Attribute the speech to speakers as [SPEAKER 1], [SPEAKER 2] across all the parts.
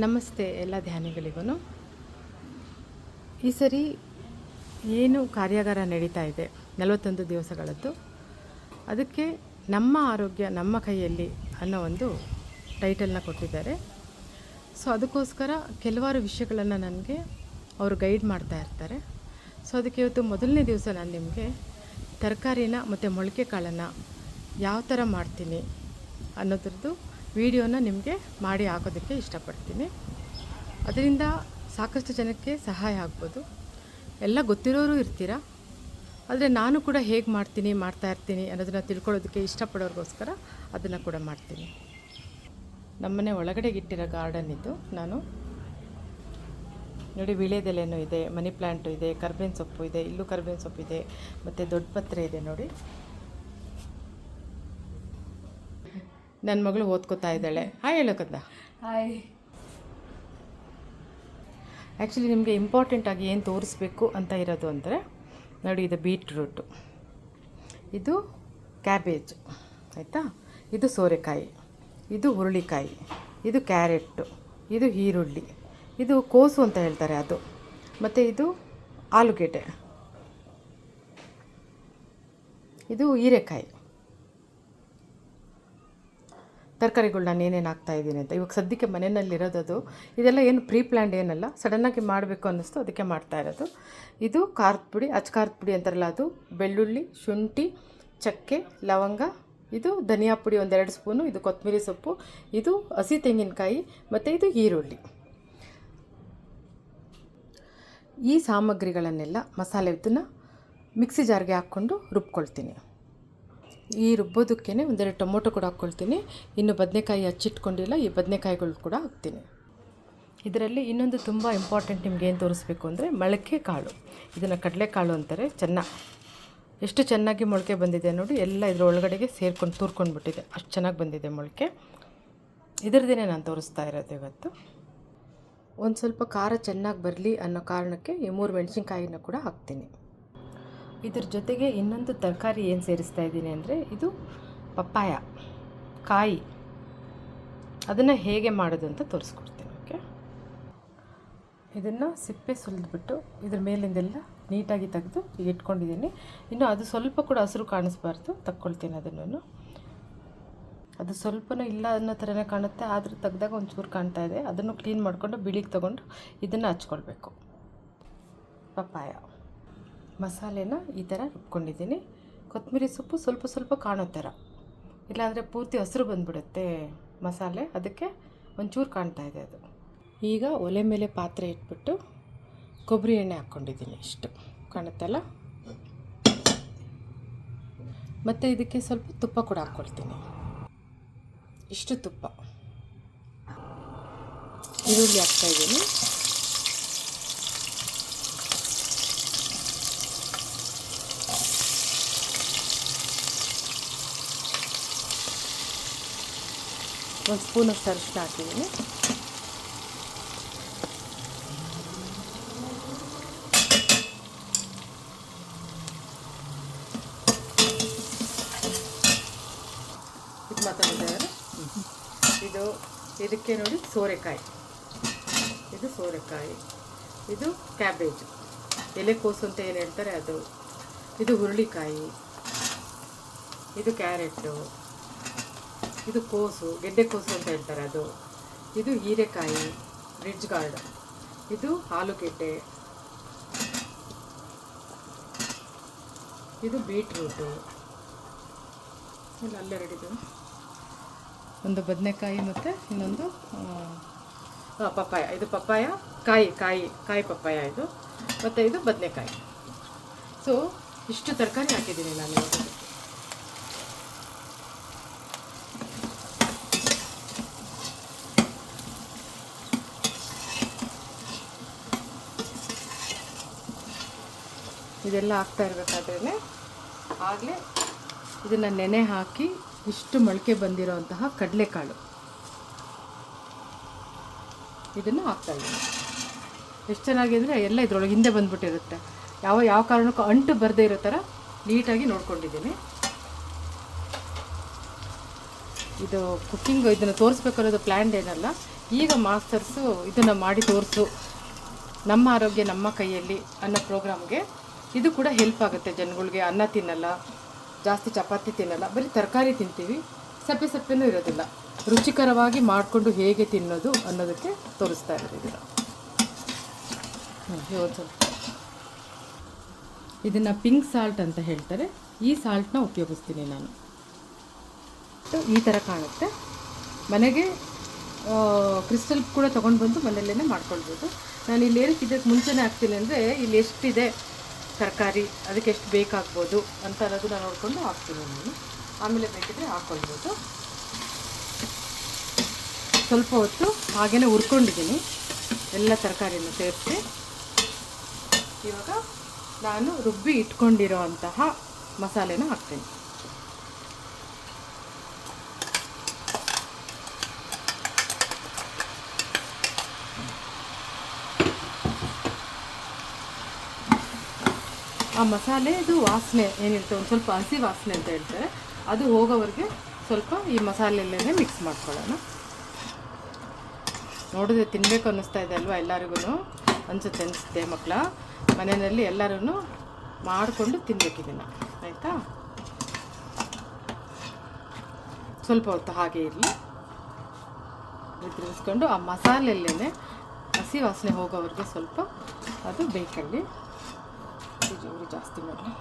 [SPEAKER 1] ನಮಸ್ತೆ ಎಲ್ಲ ಧ್ಯಾನಿಗಳಿಗೂ. ಈ ಸರಿ ಏನು ಕಾರ್ಯಾಗಾರ ನಡೀತಾ ಇದೆ 41 ದಿವಸಗಳದ್ದು, ಅದಕ್ಕೆ ನಮ್ಮ ಆರೋಗ್ಯ ನಮ್ಮ ಕೈಯಲ್ಲಿ ಅನ್ನೋ ಒಂದು ಟೈಟಲ್ನ ಕೊಟ್ಟಿದ್ದಾರೆ. ಸೊ ಅದಕ್ಕೋಸ್ಕರ ಕೆಲವಾರು ವಿಷಯಗಳನ್ನು ನನಗೆ ಅವರು ಗೈಡ್ ಮಾಡ್ತಾ ಇರ್ತಾರೆ. ಸೊ ಅದಕ್ಕೆ ಇವತ್ತು ಮೊದಲನೇ ದಿವಸ ನಾನು ನಿಮಗೆ ತರಕಾರಿನ ಮತ್ತು ಮೊಳಕೆ ಕಾಳನ್ನು ಯಾವ ಥರ ಮಾಡ್ತೀನಿ ಅನ್ನೋದ್ರದ್ದು ವಿಡಿಯೋನ ನಿಮಗೆ ಮಾಡಿ ಹಾಕೋದಕ್ಕೆ ಇಷ್ಟಪಡ್ತೀನಿ. ಅದರಿಂದ ಸಾಕಷ್ಟು ಜನಕ್ಕೆ ಸಹಾಯ ಆಗ್ಬೋದು. ಎಲ್ಲ ಗೊತ್ತಿರೋರು ಇರ್ತೀರ, ಆದರೆ ನಾನು ಕೂಡ ಹೇಗೆ ಮಾಡ್ತಾ ಇರ್ತೀನಿ ಅನ್ನೋದನ್ನು ತಿಳ್ಕೊಳ್ಳೋದಕ್ಕೆ ಇಷ್ಟಪಡೋರಿಗೋಸ್ಕರ ಅದನ್ನು ಕೂಡ ಮಾಡ್ತೀನಿ. ನಮ್ಮನೆ ಒಳಗಡೆ ಇಟ್ಟಿರೋ ಗಾರ್ಡನ್ ಇದು. ನಾನು ನೋಡಿ, ವೀಳ್ಯದೆಲೆನೂ ಇದೆ, ಮನಿ ಪ್ಲ್ಯಾಂಟು ಇದೆ, ಕರ್ಬೇವಿನ ಸೊಪ್ಪು ಇದೆ, ಇಲ್ಲೂ ಕರ್ಬೇವಿನ ಸೊಪ್ಪು ಇದೆ, ಮತ್ತು ದೊಡ್ಡ ಪತ್ರೆ ಇದೆ. ನೋಡಿ, ನನ್ನ ಮಗಳು ಓದ್ಕೋತಾ ಇದ್ದಾಳೆ. ಹಾಯ್ ಹೇಳೋಕದ್ದ.
[SPEAKER 2] ಹಾಯ್.
[SPEAKER 1] ಆ್ಯಕ್ಚುಲಿ ನಿಮಗೆ ಇಂಪಾರ್ಟೆಂಟಾಗಿ ಏನು ತೋರಿಸ್ಬೇಕು ಅಂತ ಇರೋದು ಅಂದರೆ, ನೋಡಿ, ಇದು ಬೀಟ್ರೂಟು, ಇದು ಕ್ಯಾಬೇಜ್, ಆಯಿತಾ, ಇದು ಸೋರೆಕಾಯಿ, ಇದು ಹುರುಳಿಕಾಯಿ, ಇದು ಕ್ಯಾರೆಟ್ಟು, ಇದು ಈರುಳ್ಳಿ, ಇದು ಕೋಸು ಅಂತ ಹೇಳ್ತಾರೆ ಅದು, ಮತ್ತು ಇದು ಆಲೂಗೆಡ್ಡೆ, ಇದು ಹೀರೆಕಾಯಿ. ತರಕಾರಿಗಳು ನಾನು ಏನೇನು ಹಾಕ್ತಾಯಿದ್ದೀನಿ ಅಂತ ಇವಾಗ ಸದ್ಯಕ್ಕೆ ಮನೆಯಲ್ಲಿರೋದು ಇದೆಲ್ಲ ಏನು ಪ್ರೀ ಪ್ಲ್ಯಾಂಡ್ ಏನಲ್ಲ, ಸಡನ್ನಾಗಿ ಮಾಡಬೇಕು ಅನ್ನಿಸ್ತು ಅದಕ್ಕೆ ಮಾಡ್ತಾ ಇರೋದು. ಇದು ಖಾರದ ಪುಡಿ, ಖಾರದ ಪುಡಿ ಅಂತಾರಲ್ಲ ಅದು, ಬೆಳ್ಳುಳ್ಳಿ, ಶುಂಠಿ, ಚಕ್ಕೆ, ಲವಂಗ, ಇದು ಧನಿಯಾ ಪುಡಿ 1-2 ಸ್ಪೂನು, ಇದು ಕೊತ್ತಂಬರಿ ಸೊಪ್ಪು, ಇದು ಹಸಿ ತೆಂಗಿನಕಾಯಿ, ಮತ್ತು ಇದು ಈರುಳ್ಳಿ. ಈ ಸಾಮಗ್ರಿಗಳನ್ನೆಲ್ಲ ಮಸಾಲೆ ಇದನ್ನು ಮಿಕ್ಸಿ ಜಾರ್ಗೆ ಹಾಕ್ಕೊಂಡು ರುಬ್ಕೊಳ್ತೀನಿ. ಈ ರುಬ್ಬೋದಕ್ಕೇ 1-2 ಟೊಮೊಟೊ ಕೂಡ ಹಾಕ್ಕೊಳ್ತೀನಿ. ಇನ್ನು ಬದನೆಕಾಯಿ ಹಚ್ಚಿಟ್ಕೊಂಡಿಲ್ಲ, ಈ ಬದನೆಕಾಯಿಗಳು ಕೂಡ ಹಾಕ್ತೀನಿ. ಇದರಲ್ಲಿ ಇನ್ನೊಂದು ತುಂಬ ಇಂಪಾರ್ಟೆಂಟ್ ನಿಮ್ಗೆ ಏನು ತೋರಿಸ್ಬೇಕು ಅಂದರೆ ಮೊಳಕೆ ಕಾಳು. ಇದನ್ನು ಕಡಲೆಕಾಳು ಅಂತಾರೆ. ಎಷ್ಟು ಚೆನ್ನಾಗಿ ಮೊಳಕೆ ಬಂದಿದೆ ನೋಡಿ, ಎಲ್ಲ ಇದ್ರ ಒಳಗಡೆಗೆ ಸೇರ್ಕೊಂಡು ತೂರ್ಕೊಂಡ್ಬಿಟ್ಟಿದೆ, ಅಷ್ಟು ಚೆನ್ನಾಗಿ ಬಂದಿದೆ ಮೊಳಕೆ. ಇದರದೇ ನಾನು ತೋರಿಸ್ತಾ ಇರೋದು ಇವತ್ತು. ಒಂದು ಸ್ವಲ್ಪ ಖಾರ ಚೆನ್ನಾಗಿ ಬರಲಿ ಅನ್ನೋ ಕಾರಣಕ್ಕೆ ಈ 3 ಮೆಣಸಿನ್ಕಾಯಿನ ಕೂಡ ಹಾಕ್ತೀನಿ. ಇದ್ರ ಜೊತೆಗೆ ಇನ್ನೊಂದು ತರಕಾರಿ ಏನು ಸೇರಿಸ್ತಾ ಇದ್ದೀನಿ ಅಂದರೆ, ಇದು ಪಪ್ಪಾಯ ಕಾಯಿ. ಅದನ್ನು ಹೇಗೆ ಮಾಡೋದು ಅಂತ ತೋರಿಸ್ಕೊಡ್ತೀನಿ. ಓಕೆ, ಇದನ್ನು ಸಿಪ್ಪೆ ಸುಲಿದ್ಬಿಟ್ಟು ಇದ್ರ ಮೇಲಿಂದೆಲ್ಲ ನೀಟಾಗಿ ತೆಗೆದು ಇಟ್ಕೊಂಡಿದ್ದೀನಿ. ಇನ್ನು ಅದು ಸ್ವಲ್ಪ ಕೂಡ ಹಸಿರು ಕಾಣಿಸ್ಬಾರ್ದು, ತಕ್ಕೊಳ್ತೀನಿ ಅದನ್ನು. ಅದು ಸ್ವಲ್ಪನೂ ಇಲ್ಲ ಅನ್ನೋ ಥರನೇ ಕಾಣುತ್ತೆ, ಆದರೂ ತೆಗ್ದಾಗ ಒಂಚೂರು ಕಾಣ್ತಾ ಇದೆ. ಅದನ್ನು ಕ್ಲೀನ್ ಮಾಡಿಕೊಂಡು ಬಿಳಿಗೆ ತೊಗೊಂಡು ಇದನ್ನು ಹಚ್ಕೊಳ್ಬೇಕು. ಪಪ್ಪಾಯ ಮಸಾಲೆನ ಈ ಥರ ರುಬ್ಕೊಂಡಿದ್ದೀನಿ. ಕೊತ್ತಂಬರಿ ಸೊಪ್ಪು ಸ್ವಲ್ಪ ಕಾಣೋ ಥರ, ಇಲ್ಲಾಂದರೆ ಪೂರ್ತಿ ಹಸಿರು ಬಂದುಬಿಡುತ್ತೆ ಮಸಾಲೆ, ಅದಕ್ಕೆ ಒಂಚೂರು ಕಾಣ್ತಾ ಇದೆ ಅದು. ಈಗ ಒಲೆ ಮೇಲೆ ಪಾತ್ರೆ ಇಟ್ಬಿಟ್ಟು ಕೊಬ್ಬರಿ ಎಣ್ಣೆ ಹಾಕ್ಕೊಂಡಿದ್ದೀನಿ, ಇಷ್ಟು ಕಾಣುತ್ತಲ್ಲ. ಮತ್ತು ಇದಕ್ಕೆ ಸ್ವಲ್ಪ ತುಪ್ಪ ಕೂಡ ಹಾಕ್ಕೊಳ್ತೀನಿ, ಇಷ್ಟು ತುಪ್ಪ. ಈರುಳ್ಳಿ ಹಾಕ್ತಾಯಿದ್ದೀನಿ. ಒಂದು ಸ್ಪೂನಷ್ಟು ಅರಿಶಿನ ಹಾಕಿದ್ದೀನಿ. ಇದು ಮಾತಾಡಿದ್ದಾರೆ. ಇದಕ್ಕೆ ನೋಡಿ ಸೋರೆಕಾಯಿ, ಇದು ಸೋರೆಕಾಯಿ, ಇದು ಕ್ಯಾಬೇಜ್, ಎಲೆಕೋಸು ಅಂತ ಏನು ಹೇಳ್ತಾರೆ ಅದು, ಇದು ಹುರುಳಿಕಾಯಿ, ಇದು ಕ್ಯಾರೆಟು, ಇದು ಕೋಸು, ಗೆಡ್ಡೆಕೋಸು ಅಂತ ಹೇಳ್ತಾರೆ ಅದು, ಇದು ಹೀರೆಕಾಯಿ ರಿಡ್ಜ್ ಗಾರ್ಡ್, ಇದು ಆಲೂಗೆಡ್ಡೆ, ಇದು ಬೀಟ್ರೂಟು, ಇಲ್ಲ ಅಲ್ಲೆರಡಿದು, ಒಂದು ಬದನೆಕಾಯಿ ಮತ್ತು ಇನ್ನೊಂದು ಪಪ್ಪಾಯ. ಇದು ಪಪ್ಪಾಯ ಕಾಯಿ ಪಪ್ಪಾಯ ಇದು, ಮತ್ತು ಇದು ಬದನೆಕಾಯಿ. ಸೊ ಇಷ್ಟು ತರಕಾರಿ ಹಾಕಿದ್ದೀನಿ ನಾನು ಇವಾಗ. ಇದೆಲ್ಲ ಹಾಕ್ತಾ ಇರಬೇಕಾದ್ರೇ ಆಗಲೇ ಇದನ್ನು ನೆನೆ ಹಾಕಿ ಇಷ್ಟು ಮೊಳಕೆ ಬಂದಿರೋಂತಹ ಕಡಲೆಕಾಳು ಇದನ್ನು ಹಾಕ್ತಾಯಿದ್ದೀನಿ. ಎಷ್ಟು ಚೆನ್ನಾಗಿ ಅಂದರೆ ಎಲ್ಲ ಇದ್ರೊಳಗೆ ಹಿಂದೆ ಬಂದುಬಿಟ್ಟಿರುತ್ತೆ. ಯಾವ ಕಾರಣಕ್ಕೂ ಅಂಟು ಬರದೇ ಇರೋ ಥರ ನೀಟಾಗಿ ನೋಡ್ಕೊಂಡಿದ್ದೀನಿ. ಇದು ಕುಕ್ಕಿಂಗ್ ಇದನ್ನು ತೋರಿಸ್ಬೇಕು ಅನ್ನೋದು ಪ್ಲ್ಯಾನ್ ಏನಲ್ಲ, ಈಗ ಮಾಸ್ಟರ್ಸು ಇದನ್ನು ಮಾಡಿ ತೋರಿಸು, ನಮ್ಮ ಆರೋಗ್ಯ ನಮ್ಮ ಕೈಯಲ್ಲಿ ಅನ್ನೋ ಪ್ರೋಗ್ರಾಮ್ಗೆ ಇದು ಕೂಡ ಹೆಲ್ಪ್ ಆಗುತ್ತೆ. ಜನಗಳಿಗೆ ಅನ್ನ ತಿನ್ನಲ್ಲ, ಜಾಸ್ತಿ ಚಪಾತಿ ತಿನ್ನಲ್ಲ, ಬರೀ ತರಕಾರಿ ತಿಂತೀವಿ, ಸಪ್ಪೆ ಸಪ್ಪೆನೂ ಇರೋದಿಲ್ಲ. ರುಚಿಕರವಾಗಿ ಮಾಡಿಕೊಂಡು ಹೇಗೆ ತಿನ್ನೋದು ಅನ್ನೋದಕ್ಕೆ ತೋರಿಸ್ತಾ ಇರೋದು ಇದನ್ನು. ಇದನ್ನು ಪಿಂಕ್ ಸಾಲ್ಟ್ ಅಂತ ಹೇಳ್ತಾರೆ. ಈ ಸಾಲ್ಟ್ನ ಉಪಯೋಗಿಸ್ತೀನಿ ನಾನು. ಈ ಥರ ಕಾಣುತ್ತೆ. ಮನೆಗೆ ಕ್ರಿಸ್ಟಲ್ ಕೂಡ ತೊಗೊಂಡು ಬಂದು ಮನೆಯಲ್ಲೇ ಮಾಡ್ಕೊಳ್ಬೋದು. ನಾನು ಇಲ್ಲಿ ಏನಕ್ಕೆ ಇದಕ್ಕೆ ಮುಂಚೆನೇ ಹಾಕ್ತೀನಿ ಅಂದರೆ, ಇಲ್ಲಿ ಎಷ್ಟಿದೆ ತರಕಾರಿ, ಅದಕ್ಕೆ ಎಷ್ಟು ಬೇಕಾಗ್ಬೋದು ಅಂತ ಅನ್ನೋದನ್ನ ನೋಡಿಕೊಂಡು ಹಾಕ್ತೀನಿ ನಾನು. ಆಮೇಲೆ ಬೇಕಿದ್ರೆ ಹಾಕ್ಕೊಳ್ಬೋದು. ಸ್ವಲ್ಪ ಹೊತ್ತು ಹಾಗೇ ಹುರ್ಕೊಂಡಿದ್ದೀನಿ ಎಲ್ಲ ತರಕಾರಿನ ಸೇರಿಸಿ. ಇವಾಗ ನಾನು ರುಬ್ಬಿ ಇಟ್ಕೊಂಡಿರೋ ಅಂತಹ ಮಸಾಲೆನ ಹಾಕ್ತೀನಿ. ಆ ಮಸಾಲೆದು ವಾಸನೆ ಏನಿರುತ್ತೆ, ಒಂದು ಸ್ವಲ್ಪ ಹಸಿ ವಾಸನೆ ಅಂತ ಹೇಳ್ತಾರೆ, ಅದು ಹೋಗೋವರೆಗೆ ಸ್ವಲ್ಪ ಈ ಮಸಾಲೆಲ್ಲೇ ಮಿಕ್ಸ್ ಮಾಡ್ಕೊಳ್ಳೋಣ. ನೋಡಿದ್ರೆ ತಿನ್ನಬೇಕು ಅನ್ನಿಸ್ತಾ ಇದೆ ಅಲ್ವಾ? ಎಲ್ಲರಿಗೂ ಅನಿಸುತ್ತೆ ಮಕ್ಕಳ ಮನೆಯಲ್ಲಿ ಎಲ್ಲರೂ ಮಾಡಿಕೊಂಡು ತಿನ್ನಬೇಕಿದನ್ನು, ಆಯಿತಾ? ಸ್ವಲ್ಪ ಹೊತ್ತು ಹಾಗೆ ಇರಲಿ, ತಿರುಗಿಸ್ಕೊಂಡು ಆ ಮಸಾಲೆಲ್ಲೇ ಹಸಿ ವಾಸನೆ ಹೋಗೋವರೆಗೆ ಸ್ವಲ್ಪ ಅದು ಬೇಕಲ್ಲಿ. ಜೋರು ಜಾಸ್ತಿ ಮಾಡಲಿ.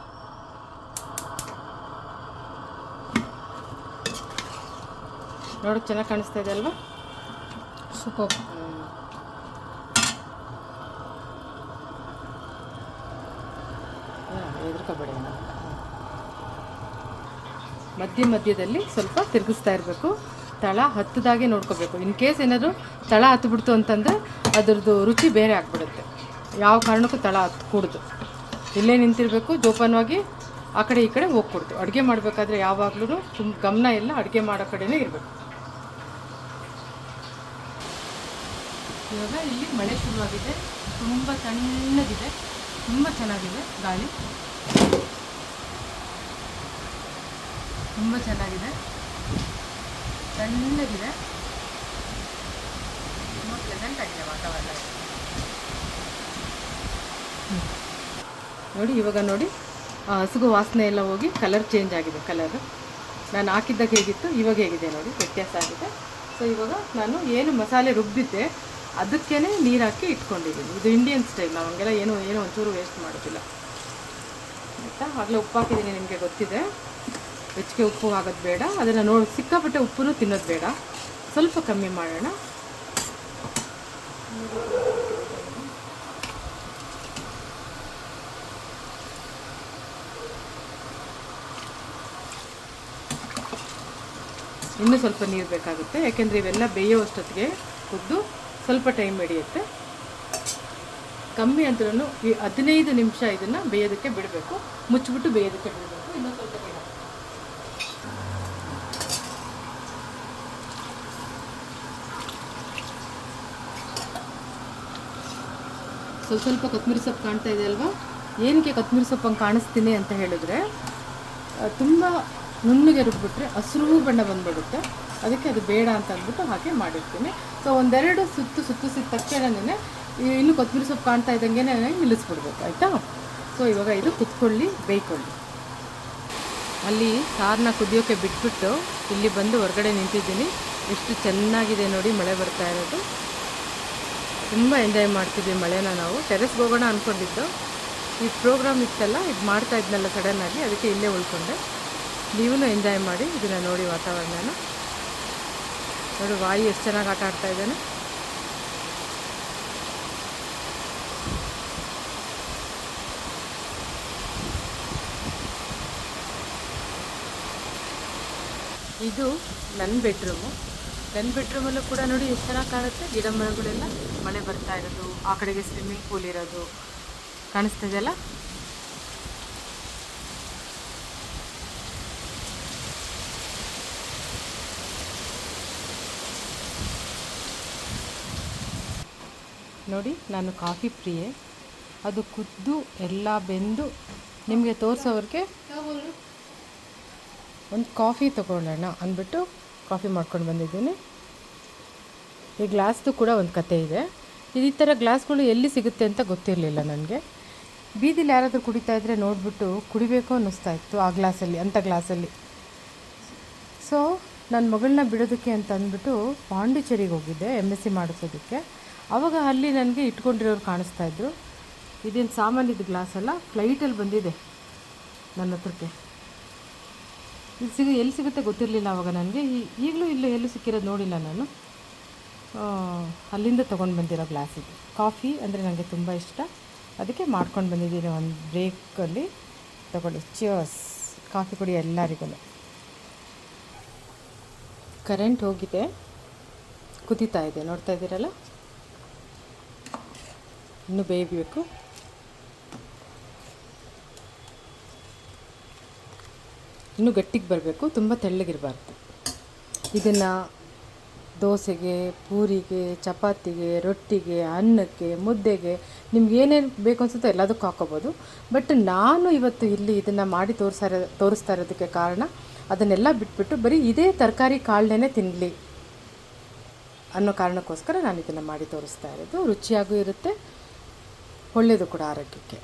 [SPEAKER 1] ನೋಡೋಕೆ ಚೆನ್ನಾಗಿ ಕಾಣಿಸ್ತಾ ಇದೆ ಅಲ್ವಾ? ಸೂಪರ್. ಹೆದರ್ಕೋಬೇಡಿ. ಮಧ್ಯದಲ್ಲಿ ಸ್ವಲ್ಪ ತಿರುಗಿಸ್ತಾ ಇರಬೇಕು. ತಳ ಹತ್ತದಾಗೆ ನೋಡ್ಕೋಬೇಕು. ಇನ್ ಕೇಸ್ ಏನಾದರೂ ತಳ ಹತ್ತಿಬಿಡ್ತು ಅಂತಂದರೆ ಅದರದ್ದು ರುಚಿ ಬೇರೆ ಆಗಿಬಿಡುತ್ತೆ. ಯಾವ ಕಾರಣಕ್ಕೂ ತಳ ಹತ್ಕೂಡ್ದು, ಇಲ್ಲೇ ನಿಂತಿರಬೇಕು, ಜೋಪಾನವಾಗಿ ಆ ಕಡೆ ಈ ಕಡೆ ಹೋಗ್ಕೊಡ್ತು. ಅಡುಗೆ ಮಾಡಬೇಕಾದ್ರೆ ಯಾವಾಗಲೂ ಗಮನ ಎಲ್ಲ ಅಡುಗೆ ಮಾಡೋ ಕಡೆನೇ ಇರಬೇಕು. ಇವಾಗ ಇಲ್ಲಿ ಮಳೆ ಶುರುವಾಗಿದೆ, ತುಂಬ ತಣ್ಣಗಿದೆ, ತುಂಬ ಚೆನ್ನಾಗಿದೆ, ಗಾಳಿ ತುಂಬ ಚೆನ್ನಾಗಿದೆ, ತಣ್ಣಗಿದೆ, ತುಂಬ ಪ್ಲೆಸೆಂಟ್ ಆಗಿದೆ ವಾತಾವರಣ. ನೋಡಿ ಇವಾಗ ನೋಡಿ ಹಸುಗು ವಾಸನೆ ಎಲ್ಲ ಹೋಗಿ ಕಲರ್ ಚೇಂಜ್ ಆಗಿದೆ. ಕಲರು ನಾನು ಹಾಕಿದ್ದಾಗ ಹೇಗಿತ್ತು ಇವಾಗ ಹೇಗಿದೆ ನೋಡಿ, ವ್ಯತ್ಯಾಸ ಆಗಿದೆ. ಸೊ ಇವಾಗ ನಾನು ಏನು ಮಸಾಲೆ ರುಬ್ಬಿದ್ದೆ ಅದಕ್ಕೇ ನೀರು ಹಾಕಿ ಇಟ್ಕೊಂಡಿದ್ದೀನಿ. ಇದು ಇಂಡಿಯನ್ ಸ್ಟೈಲ್, ನಾವು ಹಂಗೆಲ್ಲ ಏನೋ ಒಂಚೂರು ವೇಸ್ಟ್ ಮಾಡೋದಿಲ್ಲ, ಆಯಿತಾ? ಆಗಲೇ ಉಪ್ಪು ಹಾಕಿದ್ದೀನಿ, ನಿಮಗೆ ಗೊತ್ತಿದೆ. ಹೆಚ್ಚಿಗೆ ಉಪ್ಪು ಆಗೋದು ಬೇಡ, ಅದನ್ನು ನೋಡಿ ಸಿಕ್ಕಾಪಟ್ಟೆ ಉಪ್ಪು ತಿನ್ನೋದು ಬೇಡ, ಸ್ವಲ್ಪ ಕಮ್ಮಿ ಮಾಡೋಣ. ಇನ್ನೂ ಸ್ವಲ್ಪ ನೀರು ಬೇಕಾಗುತ್ತೆ, ಯಾಕೆಂದರೆ ಇವೆಲ್ಲ ಬೇಯೋಷ್ಟೊತ್ತಿಗೆ ಕುದ್ದು ಸ್ವಲ್ಪ ಟೈಮ್ ಹಿಡಿಯುತ್ತೆ. ಕಮ್ಮಿ ಅಂದ್ರೂ ಈ 15 ನಿಮಿಷ ಇದನ್ನು ಬೇಯೋದಕ್ಕೆ ಬಿಡಬೇಕು, ಮುಚ್ಚಿಬಿಟ್ಟು ಬೇಯೋದಕ್ಕೆ ಬಿಡಬೇಕು. ಇನ್ನೂ ಸ್ವಲ್ಪ ಬೇಡ. ಸ್ವಲ್ಪ ಕೊತ್ತಂಬರಿ ಸೊಪ್ಪು ಕಾಣ್ತಾ ಇದೆ ಅಲ್ವಾ? ಏನಕ್ಕೆ ಕೊತ್ತಂಬರಿ ಸೊಪ್ಪು ಹಂಗೆ ಕಾಣಿಸ್ತೀನಿ ಅಂತ ಹೇಳಿದ್ರೆ, ತುಂಬ ನುಣ್ಣಗೆ ರುಬ್ಬಿಟ್ರೆ ಹಸಿರು ಬಣ್ಣ ಬಂದುಬಿಡುತ್ತೆ, ಅದಕ್ಕೆ ಅದು ಬೇಡ ಅಂತ ಅಂದ್ಬಿಟ್ಟು ಹಾಗೆ ಮಾಡಿರ್ತೀನಿ. ಸೊ ಒಂದೆರಡು ಸುತ್ತಿದ ತಕ್ಷಣನೇ ಇನ್ನೂ ಕೊತ್ತಂಬರಿ ಸೊಪ್ಪು ಕಾಣ್ತಾ ಇದ್ದಂಗೆ ನಿಲ್ಲಿಸ್ಬಿಡ್ಬೇಕು, ಆಯಿತಾ? ಸೊ ಇವಾಗ ಇದು ಕುತ್ಕೊಳ್ಳಿ, ಬೇಯ್ಕೊಳ್ಳಿ. ಅಲ್ಲಿ ಸಾರನ್ನ ಕುದಿಯೋಕ್ಕೆ ಬಿಟ್ಬಿಟ್ಟು ಇಲ್ಲಿ ಬಂದು ಹೊರಗಡೆ ನಿಂತಿದ್ದೀನಿ. ಎಷ್ಟು ಚೆನ್ನಾಗಿದೆ ನೋಡಿ, ಮಳೆ ಬರ್ತಾ ಇರೋದು. ತುಂಬ ಎಂಜಾಯ್ ಮಾಡ್ತಿದ್ವಿ ಮಳೆನ. ನಾವು ಟೆರೆಸ್ಗೆ ಹೋಗೋಣ ಅಂದ್ಕೊಂಡಿದ್ದು, ಈ ಪ್ರೋಗ್ರಾಮ್ ಇತ್ತಲ್ಲ, ಇದು ಮಾಡ್ತಾ ಇದ್ನಲ್ಲ ಸಡನ್ನಾಗಿ, ಅದಕ್ಕೆ ಇಲ್ಲೇ ಉಳ್ಕೊಂಡೆ. ನೀವೂ ಎಂಜಾಯ್ ಮಾಡಿ ಇದನ್ನು ನೋಡಿ, ವಾತಾವರಣನ ನೋಡಿ. ವಾಯು ಎಷ್ಟು ಚೆನ್ನಾಗಿ ಆಟ ಆಡ್ತಾ ಇದ್ದಾನೆ. ಇದು ನನ್ನ ಬೆಡ್ರೂಮಲ್ಲೂ ಕೂಡ ನೋಡಿ ಎಷ್ಟು ಚೆನ್ನಾಗಿ ಕಾಣುತ್ತೆ. ಗಿಡ ಮರಗಳೆಲ್ಲ, ಮಳೆ ಬರ್ತಾ ಇರೋದು, ಆ ಕಡೆಗೆ ಸ್ವಿಮ್ಮಿಂಗ್ ಪೂಲ್ ಇರೋದು ಕಾಣಿಸ್ತಿದೆಯಲ್ಲ. ನೋಡಿ, ನಾನು ಕಾಫಿ ಪ್ರಿಯೆ. ಅದು ಕುದ್ದು ಎಲ್ಲ ಬೆಂದು ನಿಮಗೆ ತೋರಿಸೋವ್ರಿಗೆ ಒಂದು ಕಾಫಿ ತೊಗೊಳ್ಳೋಣ ಅಂದ್ಬಿಟ್ಟು ಕಾಫಿ ಮಾಡ್ಕೊಂಡು ಬಂದಿದ್ದೀನಿ. ಈ ಗ್ಲಾಸ್ದು ಕೂಡ ಒಂದು ಕತೆ ಇದೆ. ಈ ಥರ ಗ್ಲಾಸ್ಗಳು ಎಲ್ಲಿ ಸಿಗುತ್ತೆ ಅಂತ ಗೊತ್ತಿರಲಿಲ್ಲ ನನಗೆ. ಬೀದಿಲಿ ಯಾರಾದರೂ ಕುಡಿತಾ ಇದ್ದರೆ ನೋಡಿಬಿಟ್ಟು ಕುಡಿಬೇಕು ಅನ್ನಿಸ್ತಾ ಇತ್ತು ಆ ಗ್ಲಾಸಲ್ಲಿ, ಅಂಥ ಗ್ಲಾಸಲ್ಲಿ. ಸೊ ನನ್ನ ಮಗಳನ್ನ ಬಿಡೋದಕ್ಕೆ ಅಂತ ಅಂದ್ಬಿಟ್ಟು ಪಾಂಡಿಚೇರಿಗೆ ಹೋಗಿದ್ದೆ MSc ಮಾಡಿಸೋದಕ್ಕೆ. ಆವಾಗ ಅಲ್ಲಿ ನನಗೆ ಇಟ್ಕೊಂಡಿರೋರು ಕಾಣಿಸ್ತಾಯಿದ್ರು. ಇದೇನು ಸಾಮಾನ್ಯದ ಗ್ಲಾಸ್ ಅಲ್ಲ, ಫ್ಲೈಟಲ್ಲಿ ಬಂದಿದೆ ನನ್ನ ಹತ್ರಕ್ಕೆ. ಇದು ಎಲ್ಲಿ ಸಿಗುತ್ತೆ ಗೊತ್ತಿರಲಿಲ್ಲ ಆವಾಗ ನನಗೆ. ಈಗಲೂ ಇಲ್ಲ ಎಲ್ಲೂ ಸಿಕ್ಕಿರೋದು ನೋಡಿಲ್ಲ ನಾನು. ಅಲ್ಲಿಂದ ತೊಗೊಂಡು ಬಂದಿರೋ ಗ್ಲಾಸ್ ಇದು. ಕಾಫಿ ಅಂದರೆ ನನಗೆ ತುಂಬ ಇಷ್ಟ, ಅದಕ್ಕೆ ಮಾಡ್ಕೊಂಡು ಬಂದಿದ್ದೀನಿ. ಒಂದು ಬ್ರೇಕಲ್ಲಿ ತಗೊಳ್ಳಿ. ಚಿಯರ್ಸ್. ಕಾಫಿ ಕುಡಿ ಎಲ್ಲರಿಗೂ. ಕರೆಂಟ್ ಹೋಗಿದೆ, ಕುದೀತಾ ಇದೆ, ನೋಡ್ತಾ ಇದ್ದೀರಲ್ಲ. ಇನ್ನೂ ಬೇಯಬೇಕು. ಇನ್ನೂ ಗಟ್ಟಿಗೆ ಬರಬೇಕು, ತುಂಬ ತೆಳ್ಳಗಿರಬಾರ್ದು. ಇದನ್ನು ದೋಸೆಗೆ, ಪೂರಿಗೆ, ಚಪಾತಿಗೆ, ರೊಟ್ಟಿಗೆ, ಅನ್ನಕ್ಕೆ, ಮುದ್ದೆಗೆ, ನಿಮ್ಗೆ ಏನೇನು ಬೇಕು ಅನಿಸುತ್ತೋ ಎಲ್ಲದಕ್ಕೂ ಹಾಕ್ಕೋಬೋದು. ಬಟ್ ನಾನು ಇವತ್ತು ಇಲ್ಲಿ ಇದನ್ನು ಮಾಡಿ ತೋರಿಸ್ತಾ ಇರೋದಕ್ಕೆ ಕಾರಣ, ಅದನ್ನೆಲ್ಲ ಬಿಟ್ಬಿಟ್ಟು ಬರೀ ಇದೇ ತರಕಾರಿ ಕಾಳನ್ನೇ ತಿನ್ನಲಿ ಅನ್ನೋ ಕಾರಣಕ್ಕೋಸ್ಕರ ನಾನು ಇದನ್ನು ಮಾಡಿ ತೋರಿಸ್ತಾ ಇರೋದು. ರುಚಿಯಾಗೂ ಇರುತ್ತೆ, ಒಳ್ಳೆಯದು ಕೂಡ ಆರೋಗ್ಯಕ್ಕೆ.